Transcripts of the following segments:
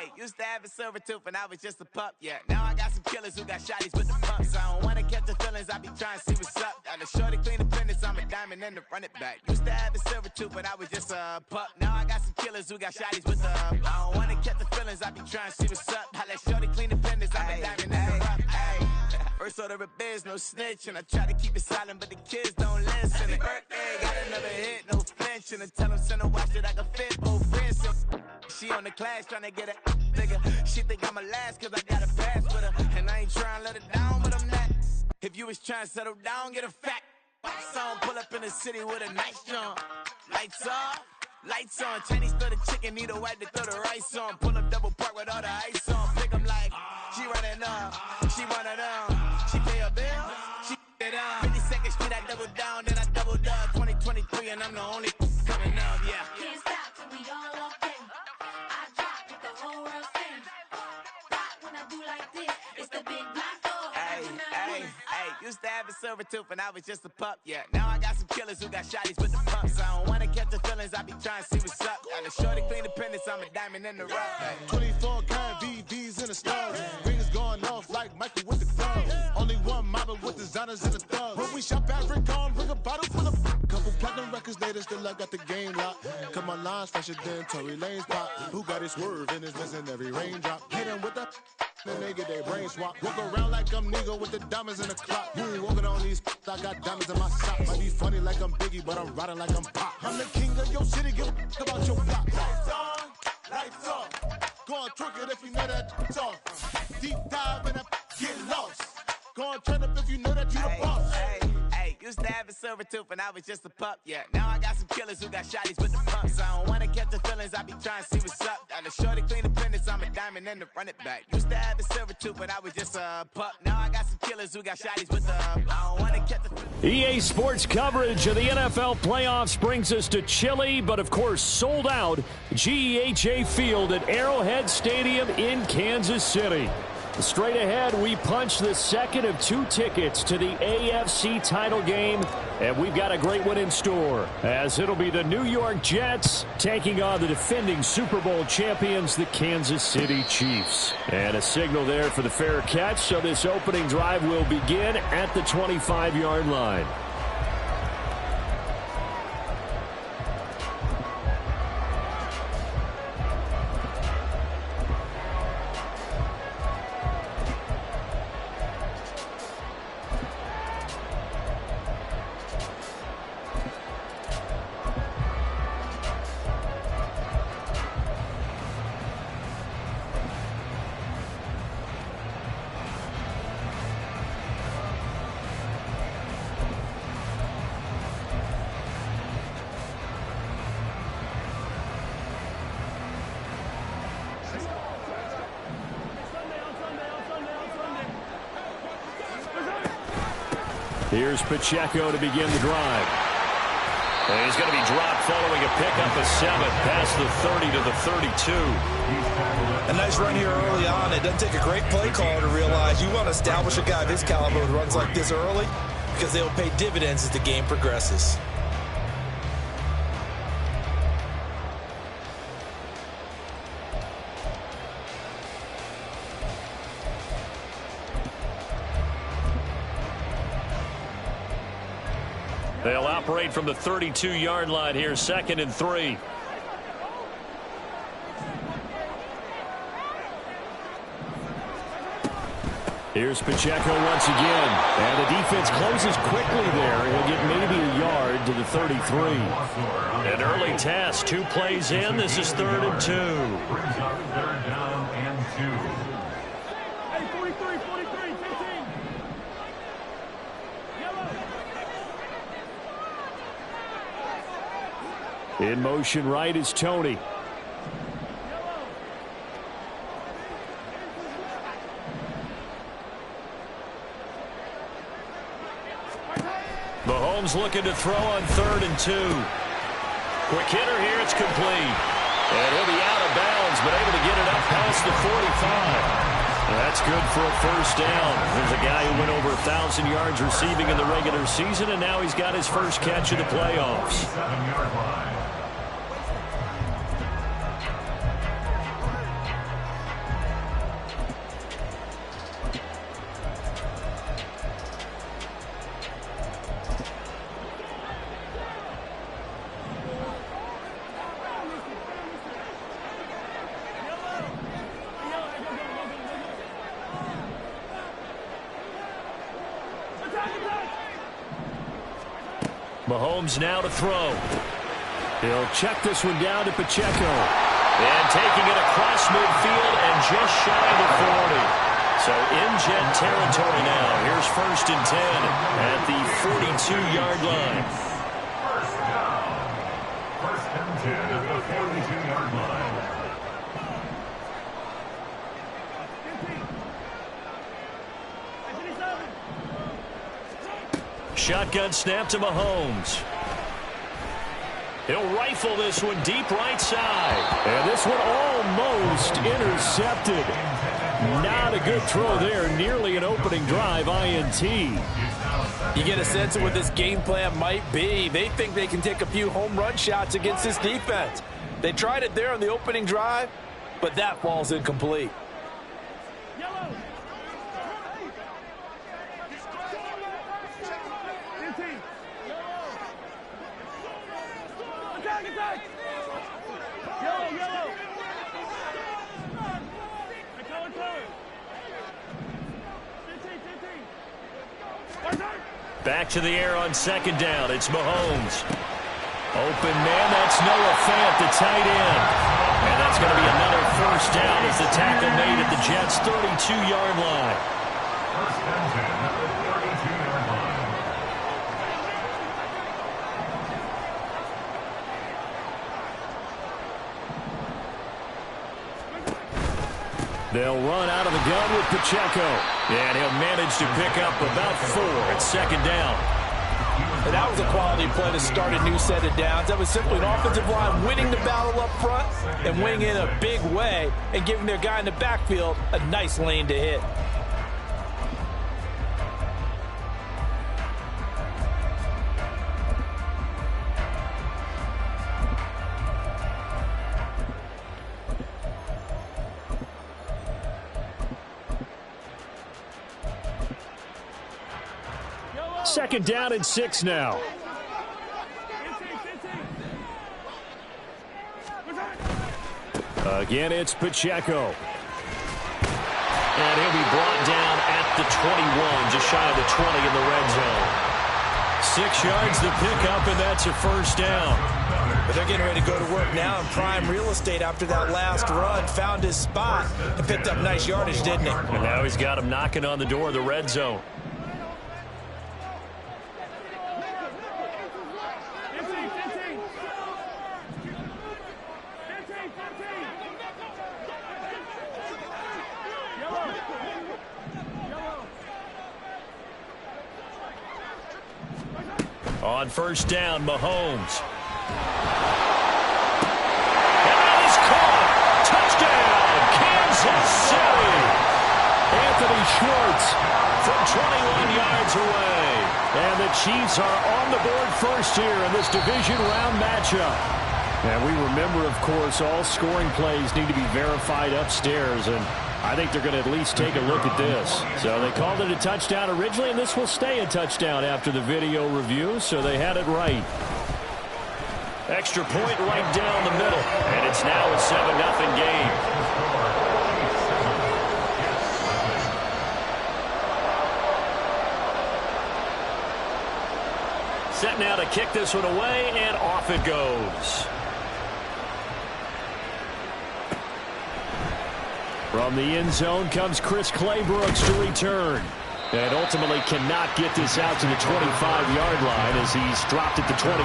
Hey, used to have a silver tooth and I was just a pup, yeah. Now I got some killers who got shotties with the pumps. I don't wanna catch the feelings, I be trying to see what's up. Got a shorty clean the fitness, I'm a diamond and to run it back. Used to have a silver tooth, but I was just a pup. Now I got some killers who got shotties with the I don't wanna catch the feelings, I be trying to see what's up. I let shorty clean the fitness, I'm a diamond and to run. First order of biz, no snitch, and I try to keep it silent, but the kids don't listen. And birthday, got another hit, no flinch, and I tell them send a watch that I can fit both wrists. She on the class trying to get a nigga. She think I'm a last cause I got a pass with her. And I ain't trying to let it down, but I'm not. If you was trying to settle down, get a fat song. Pull up in the city with a nice jump. Lights off, lights on. Chinese throw the chicken, need a wipe to throw the rice on. Pull up double park with all the ice on. Pick 'em like, she running up, she one of them. She pay her bills, she it up. 52nd Street, I double down, then I doubled up. 2023 and I'm the only coming up, yeah. Can't stop till we all locked in. I drop with the whole world sing. Rock when I do like this, it's the big black dog. Hey, used to have a silver tooth and I was just a pup, yeah. Now I got some killers who got shotties with the pumps. I don't wanna catch the feelings, I be trying to see what's up. Got a shorty clean the pendants, I'm a diamond in the rough. Hey. 24 karat VVs in the stars. Rings going off like Michael with the club. Only one model with designers in the thugs. When we shop at Rickon, bring a bottle full of couple platinum records later, still I got the game locked. Come on, lines fresher than Tory Lane's pop. Who got his swerve and is missing every raindrop? Hit him with the then they get their brain swap. Walk around like I'm nigga with the diamonds in the clock. You ain't walking on these I got diamonds in my socks. Might be funny like I'm Biggie, but I'm riding like I'm Pop. I'm the king of your city, give a about your block. Lights on, lights off. Go on, twerk it if you know that it's off. Deep dive and get lost. Go on, turn up if you know that you the boss. Used to have a silver tooth and I was just a pup, yeah. Now I got some killers who got shotties with the pumps. I don't wanna catch the feelings, I be trying to see what's up. Got a shorty clean the pendants, I'm a diamond and to run it back. Used to have a silver tooth, but I was just a pup. Now I got some killers who got shotties with the I don't wanna catch the EA Sports coverage of the NFL playoffs brings us to chilly, but of course sold out GEHA Field at Arrowhead Stadium in Kansas City. Straight ahead, we punch the second of two tickets to the AFC title game, and we've got a great one in store, as it'll be the New York Jets taking on the defending Super Bowl champions, the Kansas City Chiefs. And a signal there for the fair catch, so this opening drive will begin at the 25-yard line. Here's Pacheco to begin the drive. And he's going to be dropped following a pickup of 7 past the 30 to the 32. A nice run here early on. It doesn't take a great play caller to realize you want to establish a guy of his caliber who runs like this early because they'll pay dividends as the game progresses. They'll operate from the 32-yard line here, 2nd and 3. Here's Pacheco once again. And the defense closes quickly there. He'll get maybe a yard to the 33. An early test, 2 plays in. This is 3rd and 2. Third down and 2. In motion right is Tony. Mahomes looking to throw on 3rd and 2. Quick hitter here, it's complete. And he'll be out of bounds, but able to get it up past the 45. That's good for a first down. There's a guy who went over 1,000 yards receiving in the regular season, and now he's got his first catch in the playoffs. 7-yard line. Mahomes now to throw. He'll check this one down to Pacheco. And taking it across midfield and just shy of the 40. So in jet territory now. Here's 1st and 10 at the 42-yard line. First down. 1st and 10 at the 42-yard line. Shotgun snap to Mahomes. He'll rifle this one deep right side. And this one almost intercepted. Not a good throw there. Nearly an opening drive INT. You get a sense of what this game plan might be. They think they can take a few home run shots against this defense. They tried it there on the opening drive, but that falls incomplete. Back to the air on 2nd down. It's Mahomes. Open man, that's Noah Fant, the tight end. And that's going to be another 1st down as the tackle made at the Jets' 32-yard line. 1st and 10 at the 32-yard line. They'll run out of the gun with Pacheco. And he'll manage to pick up about 4 at 2nd down. And that was a quality play to start a new set of downs. That was simply an offensive line winning the battle up front and winning in a big way and giving their guy in the backfield a nice lane to hit. Second down and 6 now. Again, it's Pacheco. And he'll be brought down at the 21, just shy of the 20 in the red zone. 6 yards to pick up, and that's a 1st down. But they're getting ready to go to work now in prime real estate after that last run. Found his spot and picked up nice yardage, didn't he? And now he's got him knocking on the door of the red zone. On 1st down, Mahomes. And that is caught. Touchdown, Kansas City. Anthony Schwartz from 21 yards away. And the Chiefs are on the board first here in this division round matchup. And we remember, of course, all scoring plays need to be verified upstairs, and I think they're going to at least take a look at this. So they called it a touchdown originally, and this will stay a touchdown after the video review, so they had it right. Extra point right down the middle, and it's now a 7-0 game. Set now to kick this one away, and off it goes. From the end zone comes Chris Claybrooks to return. And ultimately cannot get this out to the 25-yard line as he's dropped at the 23.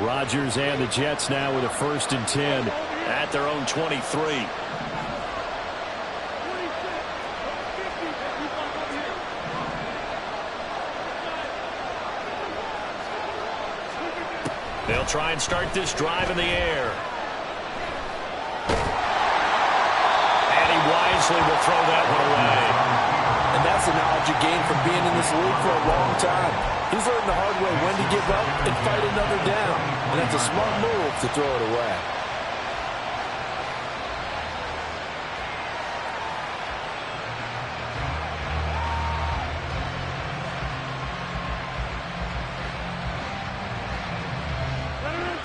Rodgers and the Jets now with a 1st and 10 at their own 23. They'll try and start this drive in the air. And he wisely will throw that one away. And that's the knowledge you gain from being in this league for a long time. He's learned the hard way when to give up and fight another down. And that's a smart move to throw it away.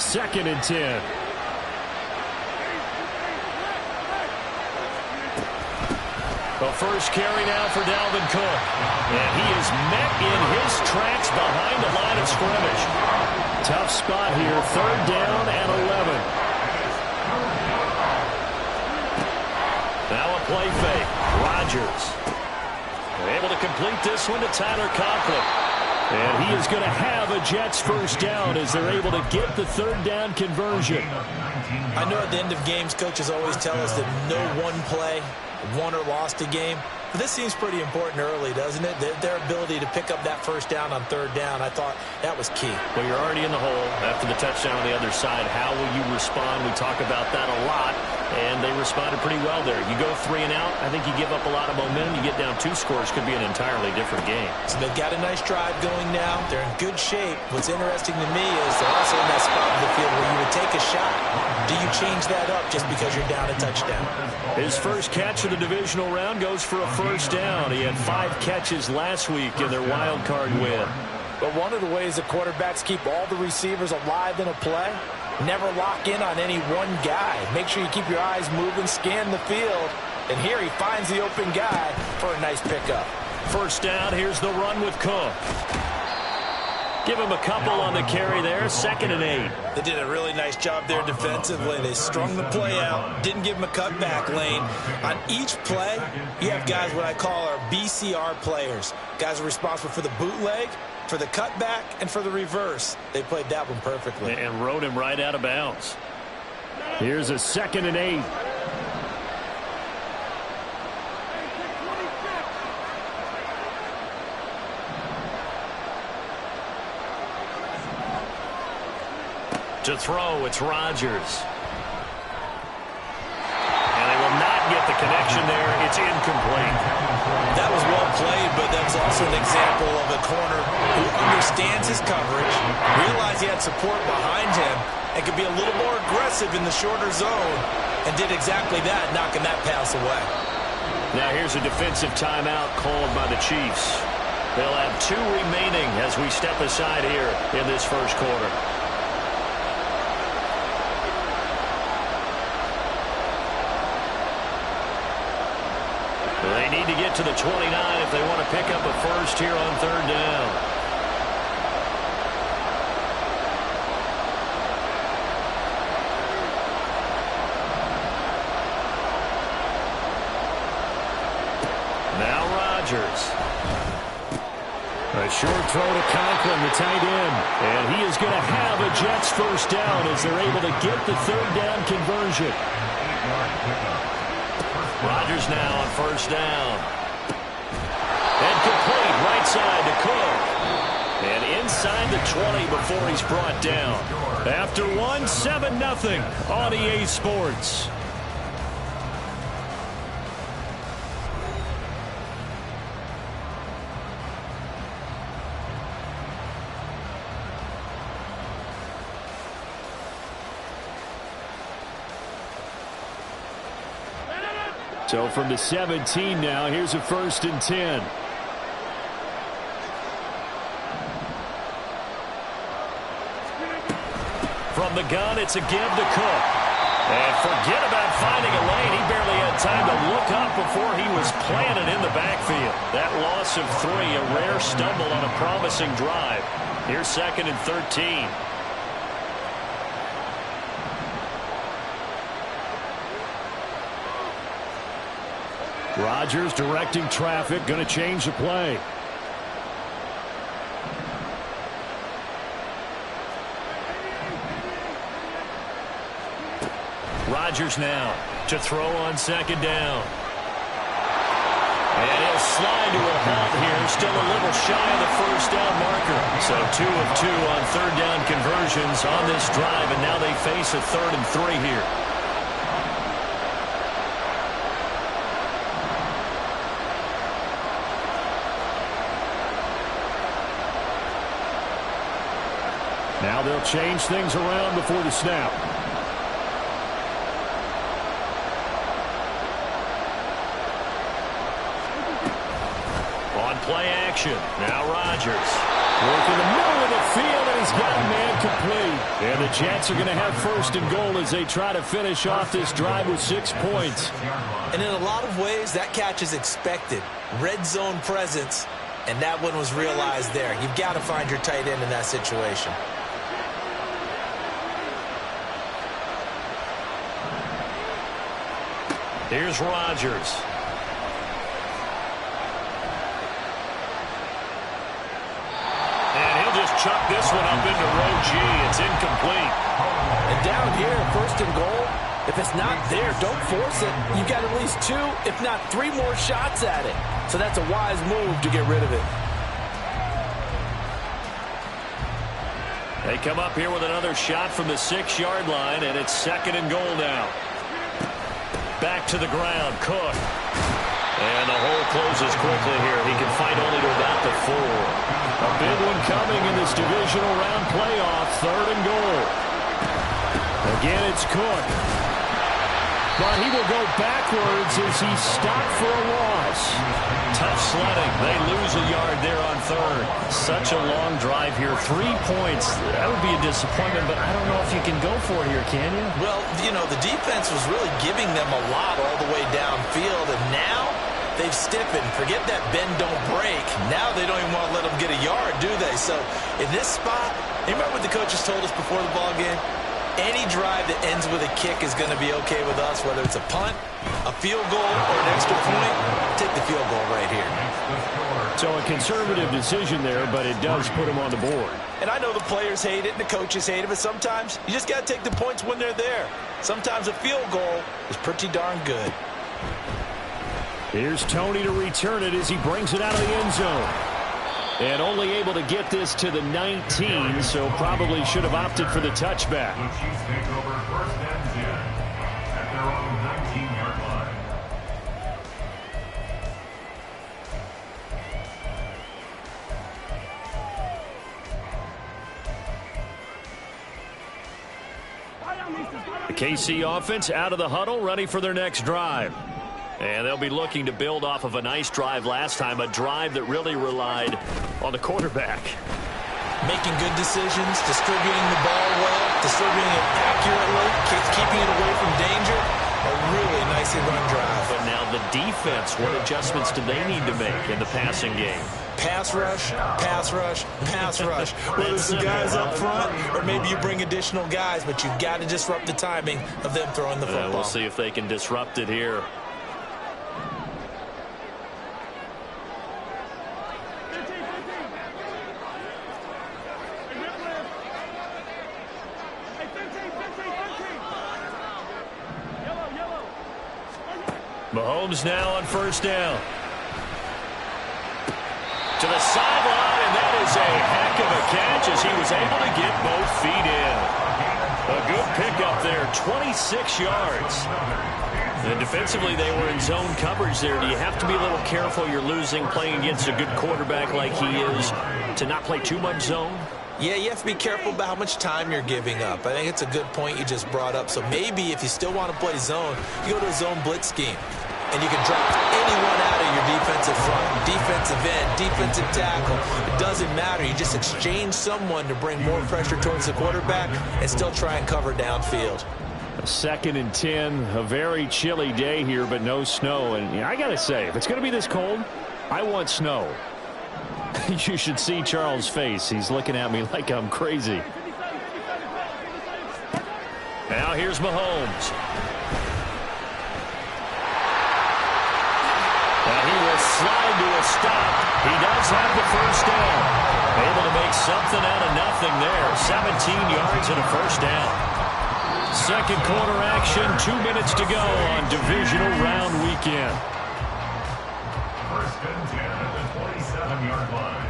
2nd and 10. The first carry now for Dalvin Cook. And he is met in his tracks behind the line of scrimmage. Tough spot here. 3rd down and 11. Now a play fake. Rodgers. They're able to complete this one to Tyler Conklin. And he is going to have a Jets first down as they're able to get the 3rd down conversion. I know at the end of games, coaches always tell us that no one play won or lost a game. But this seems pretty important early, doesn't it? Their ability to pick up that first down on 3rd down, I thought that was key. Well, you're already in the hole after the touchdown on the other side. How will you respond? We talk about that a lot, and they responded pretty well there. You go 3 and out, I think you give up a lot of momentum. You get down 2 scores, could be an entirely different game. So they've got a nice drive going now. They're in good shape. What's interesting to me is they're also in that spot of the field where you would take a shot. Do you change that up just because you're down a touchdown? His first catch of the divisional round goes for a first down. He had 5 catches last week in their wild card win. But one of the ways that quarterbacks keep all the receivers alive in a play, never lock in on any one guy. Make sure you keep your eyes moving, scan the field. And here he finds the open guy for a nice pickup. First down, here's the run with Comm. Give him a couple on the carry there. 2nd and 8. They did a really nice job there defensively. They strung the play out, didn't give him a cutback lane. On each play, you have guys what I call our BCR players. Guys are responsible for the bootleg, for the cutback, and for the reverse. They played that one perfectly. And rode him right out of bounds. Here's a 2nd and 8. To throw, it's Rodgers. And they will not get the connection there. It's incomplete. That was well played, but that was also an example of a corner who understands his coverage, realized he had support behind him, and could be a little more aggressive in the shorter zone, and did exactly that, knocking that pass away. Now here's a defensive timeout called by the Chiefs. They'll have 2 remaining as we step aside here in this first quarter. They need to get to the 29 if they want to pick up a first here on 3rd down. Now Rodgers. A short throw to Conklin, the tight end. And he is going to have a Jets first down as they're able to get the 3rd down conversion. Rodgers now on first down. And complete right side to Cook. And inside the 20 before he's brought down. After 1, 7-0 on EA Sports. So from the 17 now, here's a 1st and 10. From the gun, it's a give to Cook. And forget about finding a lane. He barely had time to look up before he was planted in the backfield. That loss of 3, a rare stumble on a promising drive. Here's 2nd and 13. Rodgers directing traffic, going to change the play. Rodgers now to throw on 2nd down. And he'll slide to a halt here, still a little shy of the first down marker. So 2 of 2 on 3rd down conversions on this drive, and now they face a 3rd and 3 here. Now they'll change things around before the snap. On play action. Now Rodgers. Working the middle of the field, and he's got a man complete. And the Jets are going to have first and goal as they try to finish off this drive with 6 points. And in a lot of ways, that catch is expected. Red zone presence, and that one was realized there. You've got to find your tight end in that situation. Here's Rodgers. And he'll just chuck this one up into row G. It's incomplete. And down here, first and goal, if it's not there, don't force it. You've got at least 2, if not 3 more shots at it. So that's a wise move to get rid of it. They come up here with another shot from the 6-yard line, and it's second and goal now. Back to the ground, Cook. And the hole closes quickly here. He can fight only to about the 4. A big one coming in this divisional round playoff, third and goal. Again, it's Cook. But he will go backwards as he's stopped for a loss. Tough sledding. They lose a yard there on third. Such a long drive here. 3 points. That would be a disappointment, but I don't know if you can go for it here, can you? Well, you know, the defense was really giving them a lot all the way downfield, and now they've stiffened. Forget that bend, don't break. Now they don't even want to let them get a yard, do they? So in this spot, you remember what the coaches told us before the ball game? Any drive that ends with a kick is going to be okay with us, whether it's a punt, a field goal, or an extra point. Take the field goal right here. So a conservative decision there, but it does put him on the board. And I know the players hate it and the coaches hate it, but sometimes you just got to take the points when they're there. Sometimes a field goal is pretty darn good. Here's Tony to return it as he brings it out of the end zone. And only able to get this to the 19, so probably should have opted for the touchback. The Chiefs take over first and 10 at their own 19-yard line. The KC offense out of the huddle, ready for their next drive. And they'll be looking to build off of a nice drive last time, a drive that really relied on the quarterback. Making good decisions, distributing the ball well, distributing it accurately, keeping it away from danger. A really nicely run drive. But now the defense, what adjustments do they need to make in the passing game? Pass rush, pass rush, pass rush. Whether it's the guys up front or maybe you bring additional guys, but you've got to disrupt the timing of them throwing the football. We'll see if they can disrupt it here. Mahomes now on first down. To the sideline, and that is a heck of a catch as he was able to get both feet in. A good pickup there, 26 yards. And defensively, they were in zone coverage there. Do you have to be a little careful? You're losing playing against a good quarterback like he is to not play too much zone? Yeah, you have to be careful about how much time you're giving up. I think it's a good point you just brought up. So maybe if you still want to play zone, you go to a zone blitz scheme. And you can drop anyone out of your defensive front, defensive end, defensive tackle. It doesn't matter. You just exchange someone to bring more pressure towards the quarterback and still try and cover downfield. A 2nd and 10, a very chilly day here, but no snow. And I got to say, if it's going to be this cold, I want snow. You should see Charles' face. He's looking at me like I'm crazy. Now here's Mahomes. He will slide to a stop. He does have the first down. Able to make something out of nothing there. 17 yards and a first down. Second quarter action, 2 minutes to go on divisional round weekend. First and 10 at the 27-yard line.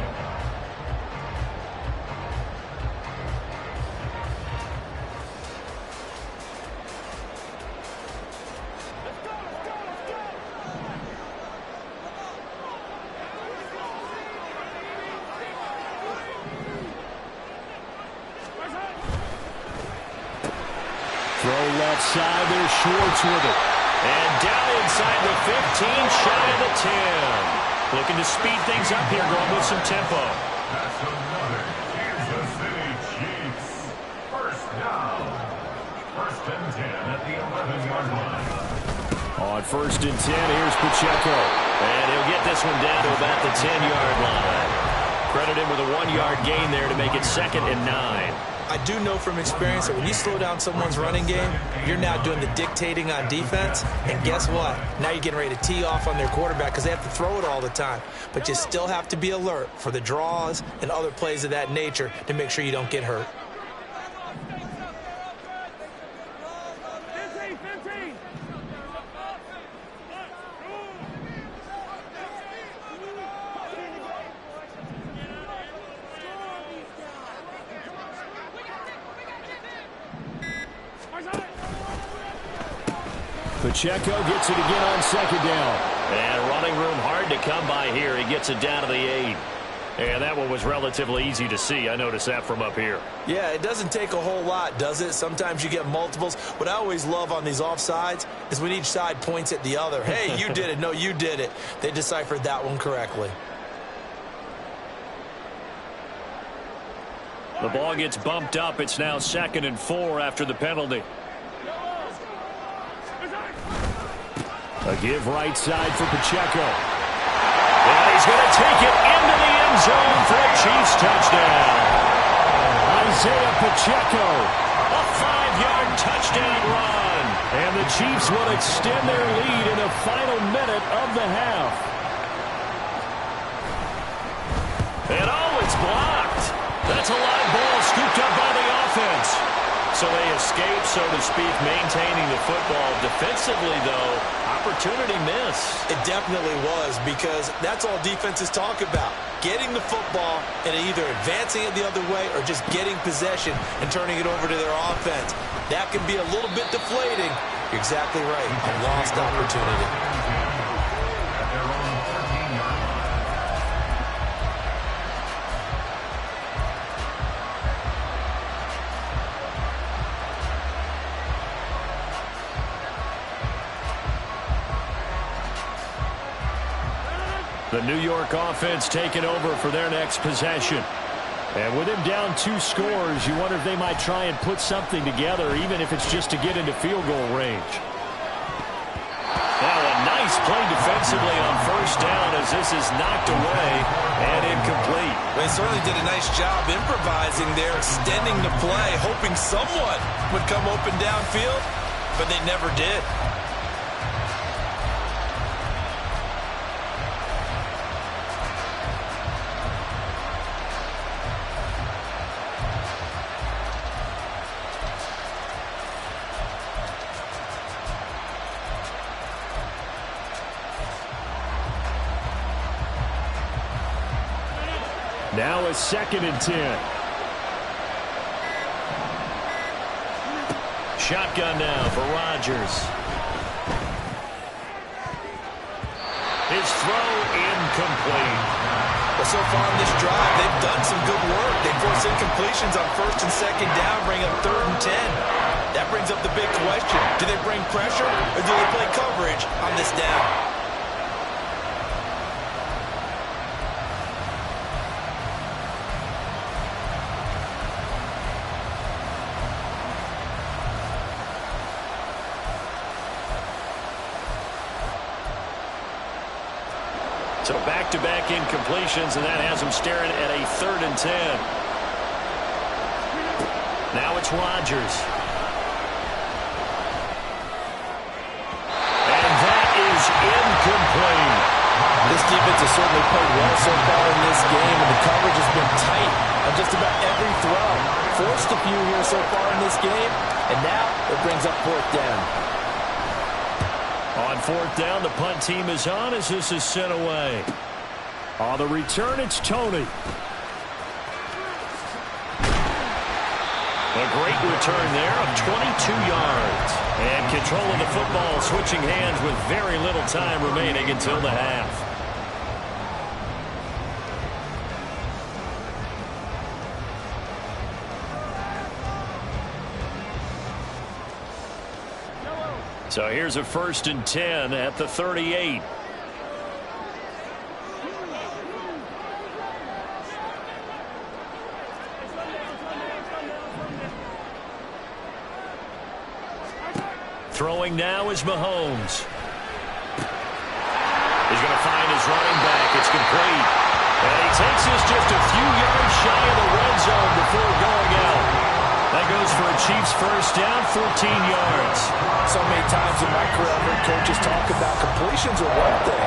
Throw left side, there's Schwartz with it. And down inside the 15, shy of the 10. Looking to speed things up here, going with some tempo. That's another Kansas City Chiefs. First down. First and 10 at the 11-yard line. On first and 10, here's Pacheco. And he'll get this one down to about the 10-yard line. Credit him with a 1-yard gain there to make it 2nd and 9. I do know from experience that when you slow down someone's running game, you're now doing the dictating on defense. And guess what? Now you're getting ready to tee off on their quarterback because they have to throw it all the time. But you still have to be alert for the draws and other plays of that nature to make sure you don't get hurt. Pacheco gets it again on 2nd down. And running room hard to come by here. He gets it down to the 8. And that one was relatively easy to see. I noticed that from up here. Yeah, it doesn't take a whole lot, does it? Sometimes you get multiples. What I always love on these offsides is when each side points at the other. Hey, you did it. No, you did it. They deciphered that one correctly. The ball gets bumped up. It's now 2nd and 4 after the penalty. A give right side for Pacheco. And he's going to take it into the end zone for a Chiefs touchdown. Isaiah Pacheco, a 5-yard touchdown run. And the Chiefs will extend their lead in the final minute of the half. And oh, it's blocked. That's a live ball scooped up by the offense. So they escape, so to speak, maintaining the football. Defensively, though, opportunity miss. It definitely was, because that's all defenses talk about. Getting the football and either advancing it the other way or just getting possession and turning it over to their offense. That can be a little bit deflating. You're exactly right. A lost opportunity. At their own 13-yard line. The New York offense taking over for their next possession. And with him down 2 scores, you wonder if they might try and put something together, even if it's just to get into field goal range. Now a nice play defensively on first down as this is knocked away and incomplete. They certainly did a nice job improvising there, extending the play, hoping someone would come open downfield, but they never did. Now a 2nd and 10. Shotgun now for Rodgers. His throw incomplete. Well, so far in this drive, they've done some good work. They force incompletions on 1st and 2nd down, bring up 3rd and 10. That brings up the big question. Do they bring pressure or do they play coverage on this down? So back-to-back incompletions, and that has him staring at a 3rd and 10. Now it's Rodgers. And that is incomplete. This defense has certainly played well so far in this game, and the coverage has been tight on just about every throw. Forced a few here so far in this game, and now it brings up 4th down. On 4th down, the punt team is on as this is sent away. On the return, it's Tony. A great return there of 22 yards. And control of the football, switching hands with very little time remaining until the half. So here's a 1st and 10 at the 38. Throwing now is Mahomes. He's going to find his running back. It's complete. And he takes this just a few yards shy of the red zone before going out. That goes for a Chiefs first down, 14 yards. So many times in my career, I've heard coaches talk about completions are one thing.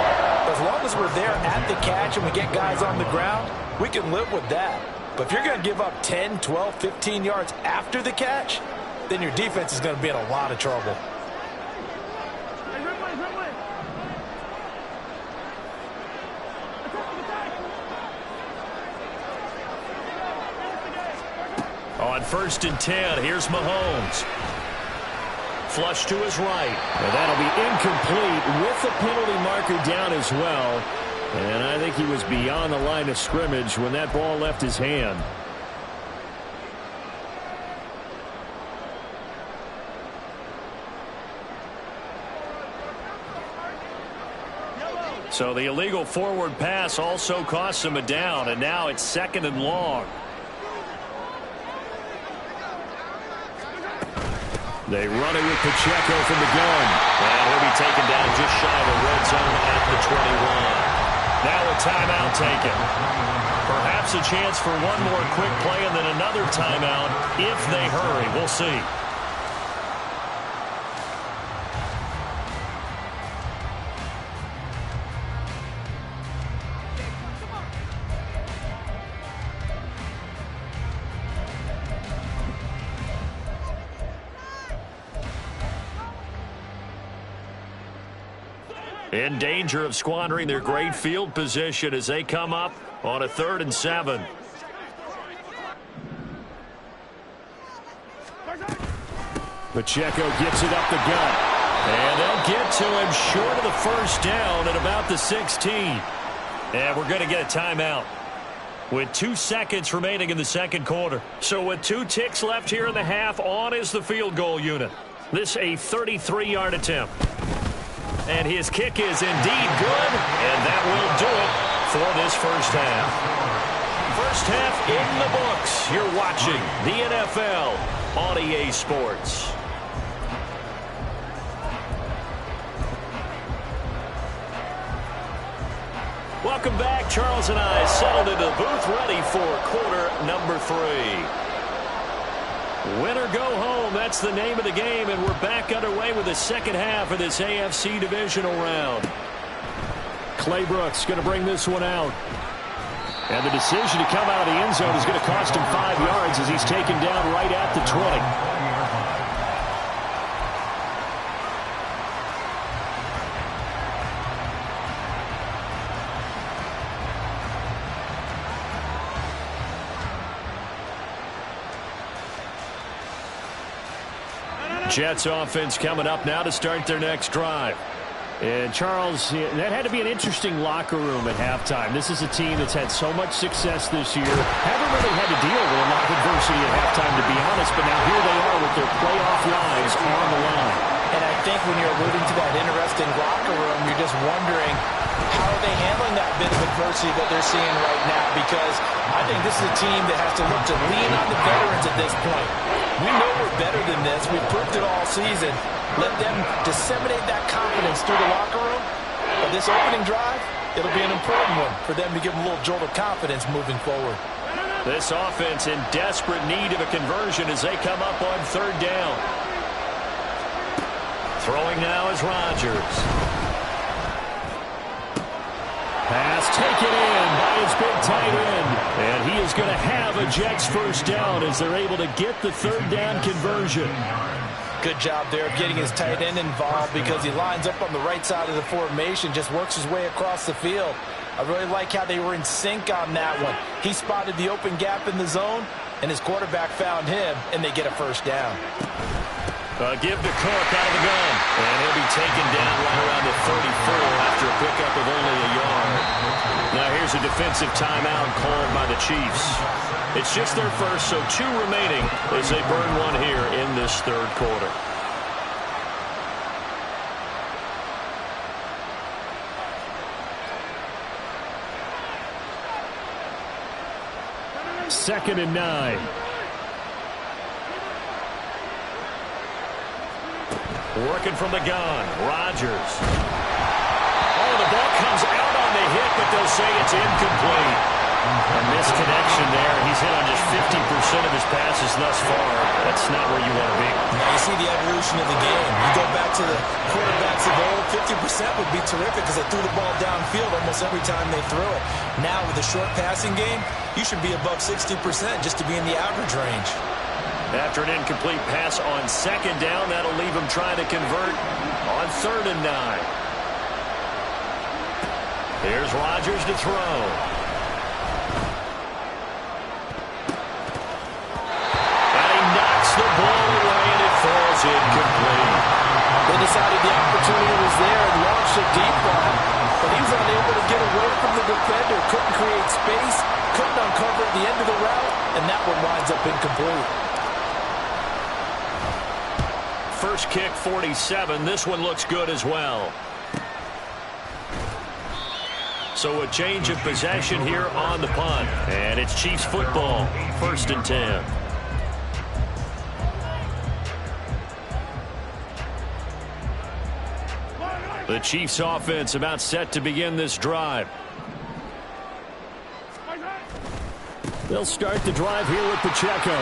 As long as we're there at the catch and we get guys on the ground, we can live with that. But if you're going to give up 10, 12, 15 yards after the catch, then your defense is going to be in a lot of trouble. On 1st and 10, here's Mahomes. Flush to his right. And that'll be incomplete with the penalty marker down as well. And I think he was beyond the line of scrimmage when that ball left his hand. So the illegal forward pass also costs him a down, and now it's 2nd and long. They run it with Pacheco from the gun. And he'll be taken down just shy of the red zone at the 21. Now a timeout taken. Perhaps a chance for one more quick play and then another timeout if they hurry. We'll see. In danger of squandering their great field position as they come up on a 3rd and 7. Pacheco gets it up the gut. And they'll get to him short of the first down at about the 16. And we're going to get a timeout with 2 seconds remaining in the 2nd quarter. So with 2 ticks left here in the half, on is the field goal unit. This a 33-yard attempt. And his kick is indeed good, and that will do it for this first half. First half in the books. You're watching the NFL on EA Sports. Welcome back. Charles and I settled into the booth ready for quarter number 3. Win or go home, that's the name of the game, and we're back underway with the second half of this AFC divisional round. Clay Brooks going to bring this one out. And the decision to come out of the end zone is going to cost him 5 yards as he's taken down right at the 20. Jets offense coming up now to start their next drive. And Charles, that had to be an interesting locker room at halftime. This is a team that's had so much success this year. Haven't really had to deal with a lot of adversity at halftime, to be honest, but now here they are with their playoff lives on the line. And I think when you're alluding to that interesting locker room, you're just wondering how are they handling that bit of adversity that they're seeing right now, because I think this is a team that has to look to lean on the veterans at this point. We know we're better than this. We've proved it all season. Let them disseminate that confidence through the locker room. But this opening drive, it'll be an important one for them to give them a little jolt of confidence moving forward. This offense in desperate need of a conversion as they come up on 3rd down. Throwing now is Rodgers. Pass taken in by his big tight end. And he is going to have a Jets first down as they're able to get the 3rd down conversion. Good job there of getting his tight end involved because he lines up on the right side of the formation, just works his way across the field. I really like how they were in sync on that one. He spotted the open gap in the zone, and his quarterback found him, and they get a first down. Give to Cook out of the gun. And he'll be taken down right around the 34 after a pickup of only a yard. Now here's a defensive timeout called by the Chiefs. It's just their first, so 2 remaining as they burn one here in this 3rd quarter. Second and 9. Working from the gun, Rodgers. Oh, the ball comes out on the hit, but they'll say it's incomplete. A misconnection there. He's hit on just 50% of his passes thus far. That's not where you want to be. Now you see the evolution of the game. You go back to the quarterbacks of old, 50% would be terrific because they threw the ball downfield almost every time they threw it. Now with the short passing game, you should be above 60% just to be in the average range. After an incomplete pass on second down, that'll leave him trying to convert on 3rd and 9. Here's Rodgers to throw. The ball away, and it falls incomplete. They decided the opportunity was there and launched a deep ball, but he was unable to get away from the defender, couldn't create space, couldn't uncover the end of the route, and that one winds up incomplete. First kick, 47. This one looks good as well. So a change of possession here on the punt, and it's Chiefs football, 1st and 10. The Chiefs offense about set to begin this drive. They'll start the drive here with Pacheco.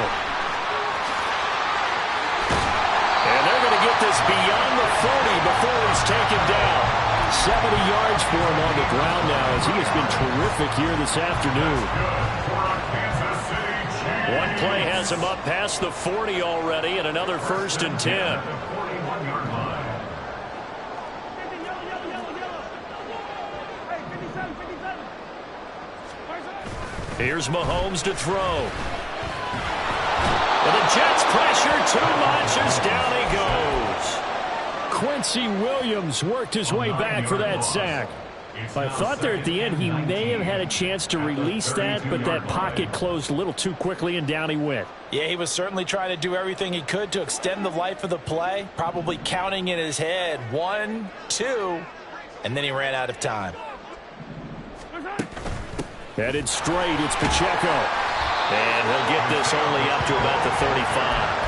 And they're going to get this beyond the 40 before he's taken down. 70 yards for him on the ground now as he has been terrific here this afternoon. One play has him up past the 40 already, and another 1st and 10. Here's Mahomes to throw. And the Jets pressure too much as down he goes. Quincy Williams worked his way back for that sack. I thought there at the end he may have had a chance to release that, but that pocket closed a little too quickly and down he went. Yeah, he was certainly trying to do everything he could to extend the life of the play, probably counting in his head 1, 2, and then he ran out of time. Headed straight, it's Pacheco. And he'll get this only up to about the 35.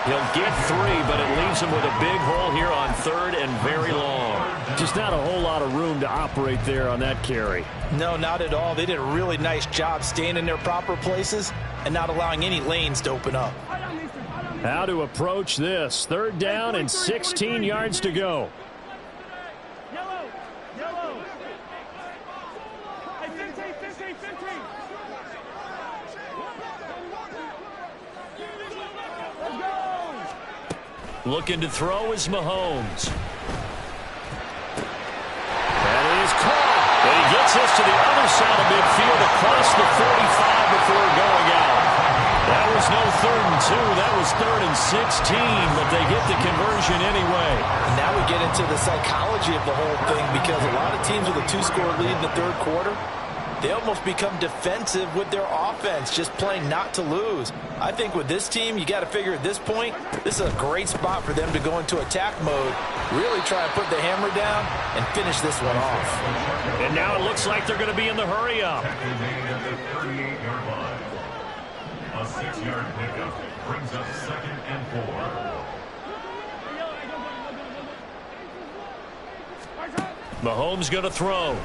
He'll get 3, but it leaves him with a big hole here on 3rd and very long. Just not a whole lot of room to operate there on that carry. No, not at all. They did a really nice job staying in their proper places and not allowing any lanes to open up. How to approach this. 3rd down and 16 yards to go. Looking to throw is Mahomes. That is caught. And he gets this to the other side of midfield across the 45 before going out. That was no 3rd and 2. That was 3rd and 16, but they get the conversion anyway. And now we get into the psychology of the whole thing because a lot of teams with a 2-score lead in the 3rd quarter, they almost become defensive with their offense, just playing not to lose. I think with this team, you got to figure at this point, this is a great spot for them to go into attack mode, really try to put the hammer down and finish this one off. And now it looks like they're going to be in the hurry-up. A 6-yard pickup brings up 2nd and 4. Mahomes going to throw.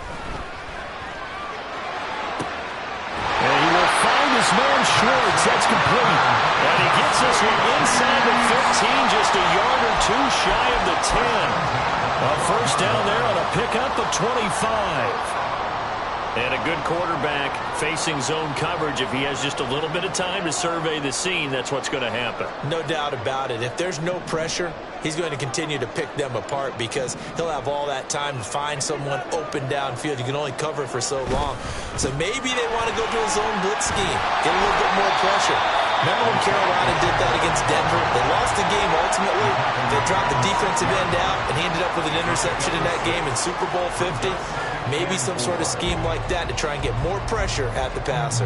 And he will find his man Schwartz. That's complete. And he gets this one inside the 15, just a yard or 2 shy of the 10. A 1st down there on a pickup of 25. And a good quarterback facing zone coverage. If he has just a little bit of time to survey the scene, that's what's going to happen. No doubt about it. If there's no pressure, he's going to continue to pick them apart because he'll have all that time to find someone open downfield. You can only cover for so long. So maybe they want to go to a zone blitz scheme, get a little bit more pressure. Remember when Carolina did that against Denver? They lost the game ultimately. They dropped the defensive end out, and he ended up with an interception in that game in Super Bowl 50. Maybe some sort of scheme like that to try and get more pressure at the passer.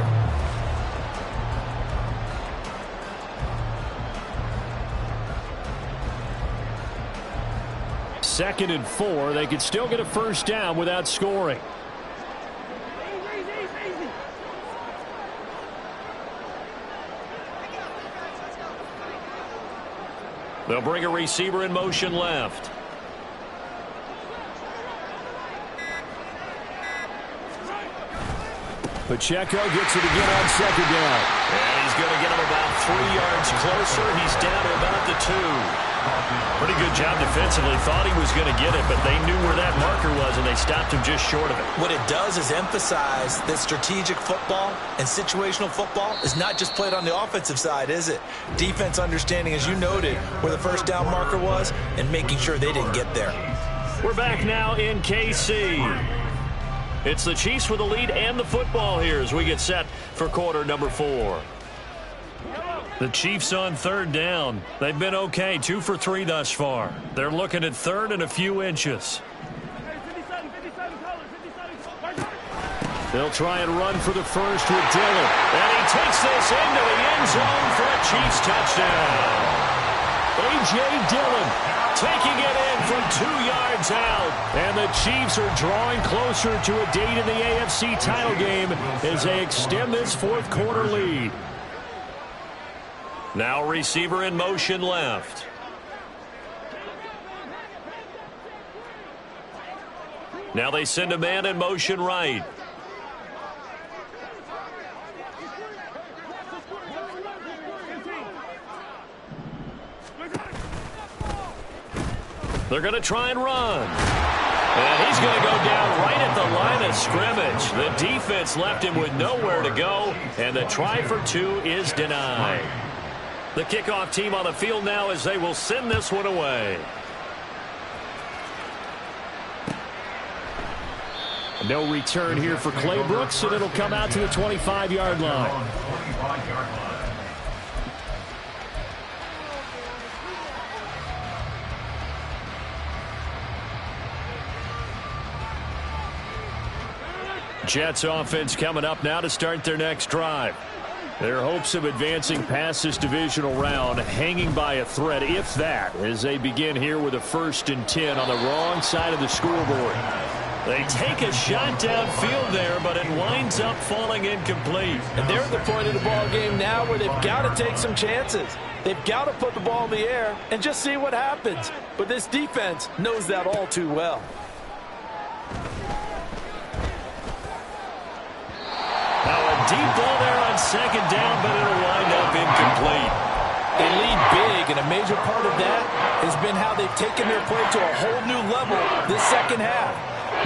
Second and 4. They could still get a 1st down without scoring. They'll bring a receiver in motion left. Pacheco gets it again on second down. And he's going to get him about 3 yards closer. He's down to about the 2. Pretty good job defensively. Thought he was going to get it, but they knew where that marker was, and they stopped him just short of it. What it does is emphasize that strategic football and situational football is not just played on the offensive side, is it? Defense understanding, as you noted, where the first down marker was and making sure they didn't get there. We're back now in KC. It's the Chiefs with the lead and the football here as we get set for quarter number 4. The Chiefs on third down. They've been okay, 2 for 3 thus far. They're looking at third and a few inches. They'll try and run for the first with Dillon. And he takes this into the end zone for a Chiefs touchdown. A.J. Dillon taking it in from 2 yards out. And the Chiefs are drawing closer to a date in the AFC title game as they extend this fourth quarter lead. Now receiver in motion left. Now they send a man in motion right. They're going to try and run. And he's going to go down right at the line of scrimmage. The defense left him with nowhere to go, and the try for 2 is denied. The kickoff team on the field now as they will send this one away. No return here for Clay Brooks, and it'll come out to the 25-yard line. Jets offense coming up now to start their next drive. Their hopes of advancing past this divisional round hanging by a thread, if that, as they begin here with a 1st and 10 on the wrong side of the scoreboard. They take a shot downfield there, but it winds up falling incomplete. And they're at the point of the ball game now where they've got to take some chances. They've got to put the ball in the air and just see what happens. But this defense knows that all too well. Now a deep ball there on second down, but it'll wind up incomplete. They lead big, and a major part of that has been how they've taken their play to a whole new level this second half.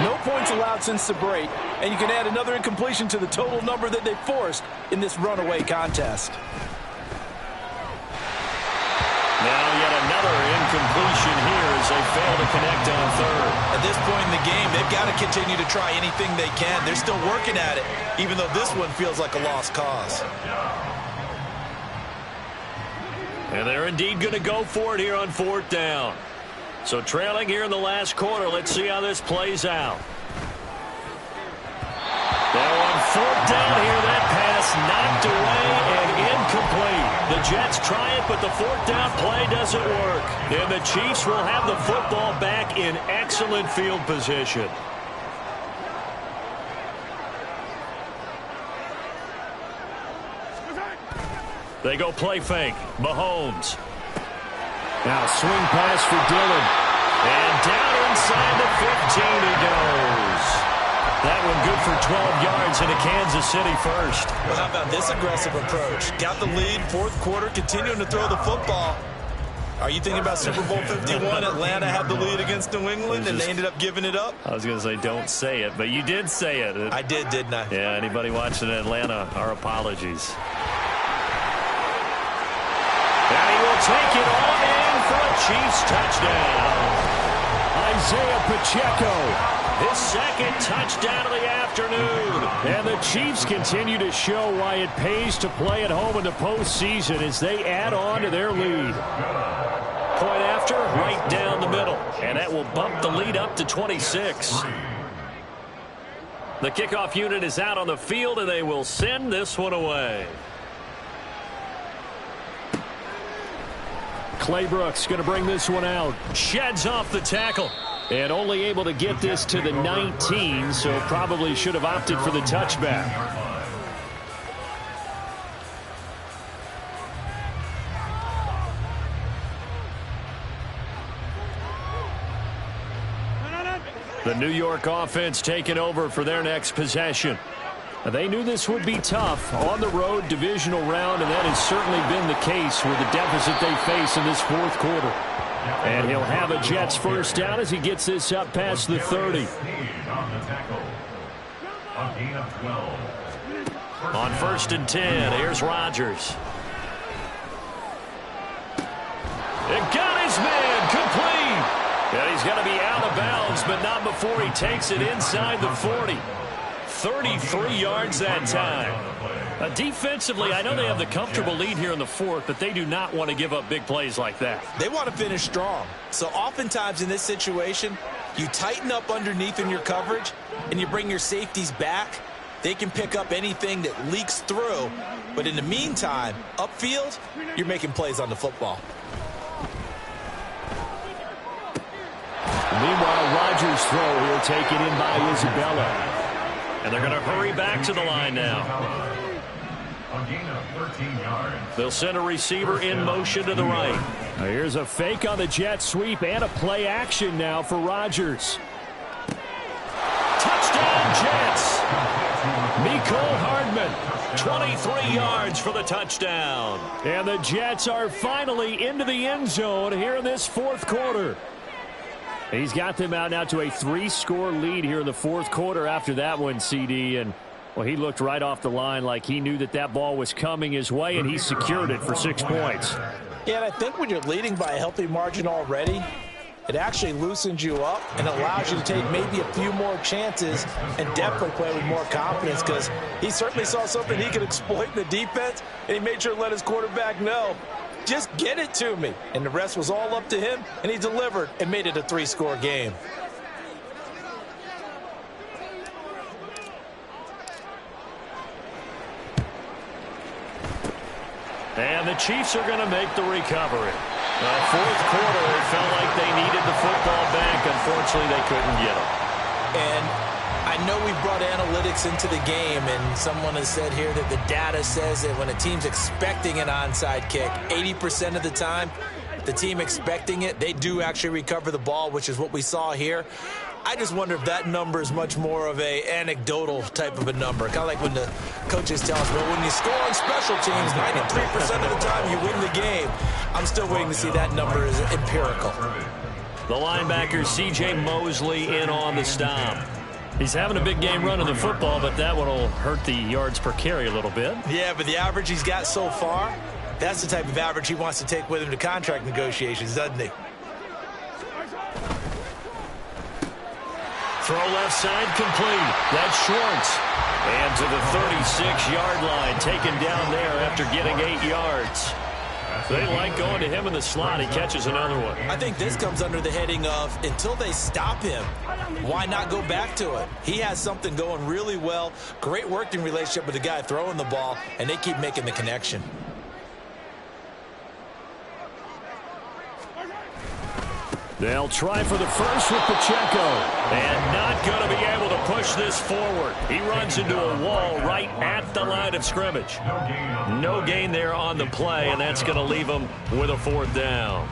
No points allowed since the break, and you can add another incompletion to the total number that they forced in this runaway contest. Now yet another incompletion here as they fail to connect on third. At this point in the game, they've got to continue to try anything they can. They're still working at it, even though this one feels like a lost cause. And they're indeed going to go for it here on 4th down. So trailing here in the last quarter, let's see how this plays out. Now on 4th down here, that pass knocked away and incomplete. The Jets try it, but the 4th down play doesn't work. And the Chiefs will have the football back in excellent field position. They go play fake. Mahomes. Now swing pass for Dillon. And down inside the 15 he goes. That one good for 12 yards into Kansas City first. Well, how about this aggressive approach? Got the lead, 4th quarter, continuing to throw the football. Are you thinking about Super Bowl 51? Atlanta had the lead against New England, and they ended up giving it up? I was going to say don't say it, but you did say it. I did, didn't I? Yeah, anybody watching Atlanta, our apologies. And he will take it all in for a Chiefs touchdown. Isaiah Pacheco, his 2nd touchdown of the afternoon. And the Chiefs continue to show why it pays to play at home in the postseason as they add on to their lead. Point after, right down the middle. And that will bump the lead up to 26. The kickoff unit is out on the field, and they will send this one away. Clay Brooks going to bring this one out. Sheds off the tackle. And only able to get this to the 19, so probably should have opted for the touchback. The New York offense taking over for their next possession. They knew this would be tough on the road divisional round, and that has certainly been the case with the deficit they face in this fourth quarter. And he'll have a Jets first down as he gets this up past the 30. On 1st and 10, here's Rodgers. It got his man complete. And he's going to be out of bounds, but not before he takes it inside the 40. 33 yards that time. Defensively, I know they have the comfortable lead here in the fourth, but they do not want to give up big plays like that. They want to finish strong. So oftentimes in this situation, you tighten up underneath in your coverage, and you bring your safeties back. They can pick up anything that leaks through. But in the meantime, upfield, you're making plays on the football. Meanwhile, Rodgers' throw here taken in by Isabella. And they're going to hurry back to the line now. A gain of 13 yards. They'll send a receiver in motion to the right. Now here's a fake on the jet sweep and a play action now for Rodgers. Touchdown Jets! Mecole Hardman, 23 yards for the touchdown. And the Jets are finally into the end zone here in this fourth quarter. He's got them out now to a 3-score lead here in the fourth quarter after that one, CD. And, well, he looked right off the line like he knew that that ball was coming his way, and he secured it for 6 points. Yeah, and I think when you're leading by a healthy margin already, it actually loosens you up and allows you to take maybe a few more chances and definitely play with more confidence, because he certainly saw something he could exploit in the defense, and he made sure to let his quarterback know, just get it to me. And the rest was all up to him, and he delivered and made it a 3-score game. And the Chiefs are going to make the recovery. Fourth quarter, it felt like they needed the football back. Unfortunately, they couldn't get it. And I know we brought analytics into the game, and someone has said here that the data says that when a team's expecting an onside kick, 80% of the time, the team expecting it, they do actually recover the ball, which is what we saw here. I just wonder if that number is much more of a anecdotal type of a number. Kind of like when the coaches tell us, well, when you score on special teams, 93% of the time you win the game. I'm still waiting to see that number is empirical. The linebacker, C.J. Mosley, in on the stop. He's having a big game running the football, but that one will hurt the yards per carry a little bit. Yeah, but the average he's got so far, that's the type of average he wants to take with him to contract negotiations, doesn't he? Throw left side complete. That's Schwartz. And to the 36-yard line, taken down there after getting 8 yards. They like going to him in the slot. He catches another one. I think this comes under the heading of, until they stop him, why not go back to it? He has something going really well. Great working relationship with the guy throwing the ball, and they keep making the connection. They'll try for the first with Pacheco. And not going to be able to push this forward. He runs into a wall right at the line of scrimmage. No gain there on the play, and that's going to leave him with a 4th down.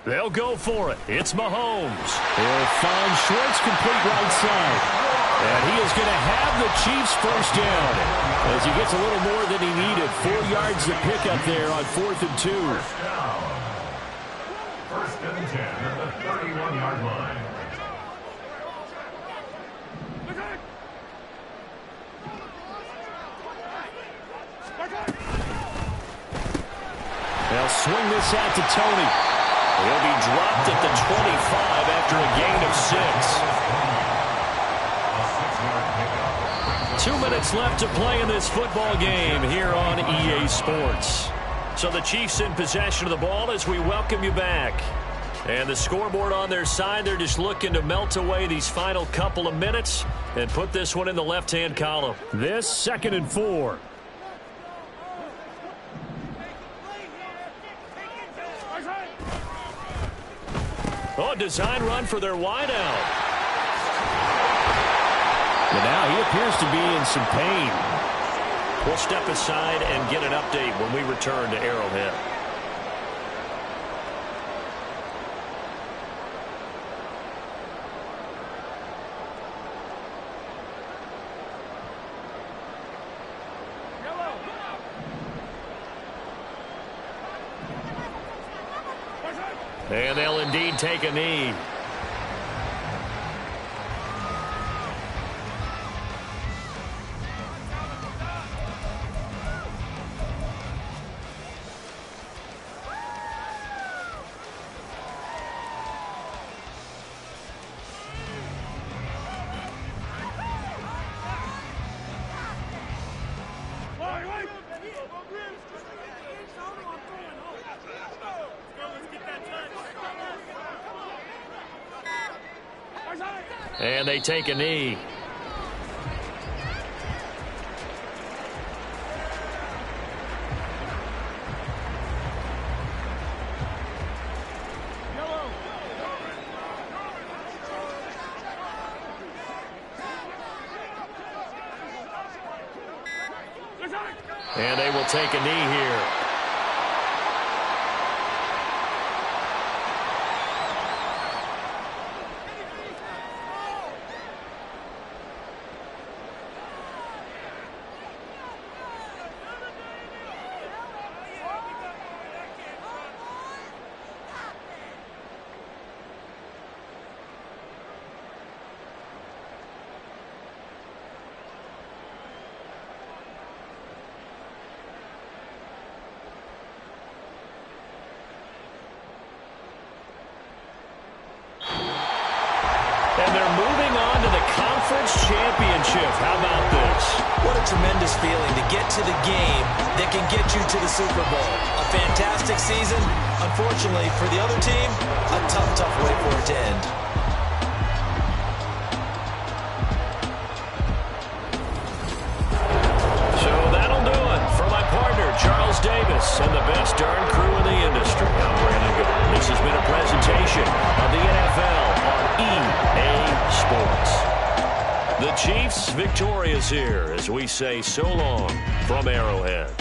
They'll go for it. It's Mahomes. He'll find Schwartz complete right side. And he is going to have the Chiefs first down as he gets a little more than he needed. 4 yards to pick up there on 4th and 2. First and 10 at the 31-yard line. They'll swing this out to Tony. He'll be dropped at the 25 after a gain of 6. 2 minutes left to play in this football game here on EA Sports. So the Chiefs in possession of the ball as we welcome you back. And the scoreboard on their side, they're just looking to melt away these final couple of minutes and put this one in the left-hand column. This 2nd and 4. Oh, design run for their wideout. But now he appears to be in some pain. We'll step aside and get an update when we return to Arrowhead. And they'll indeed take a knee. And they take a knee. And they will take a knee here. And they're moving on to the conference championship. How about this? What a tremendous feeling to get to the game that can get you to the Super Bowl. A fantastic season. Unfortunately, for the other team, a tough way for it to end. So that'll do it for my partner, Charles Davis, and the best darn crew in the industry. I'm Brandon Gaudin. This has been a presentation of the NFL on EA Sports. The Chiefs victorious here as we say so long from Arrowhead.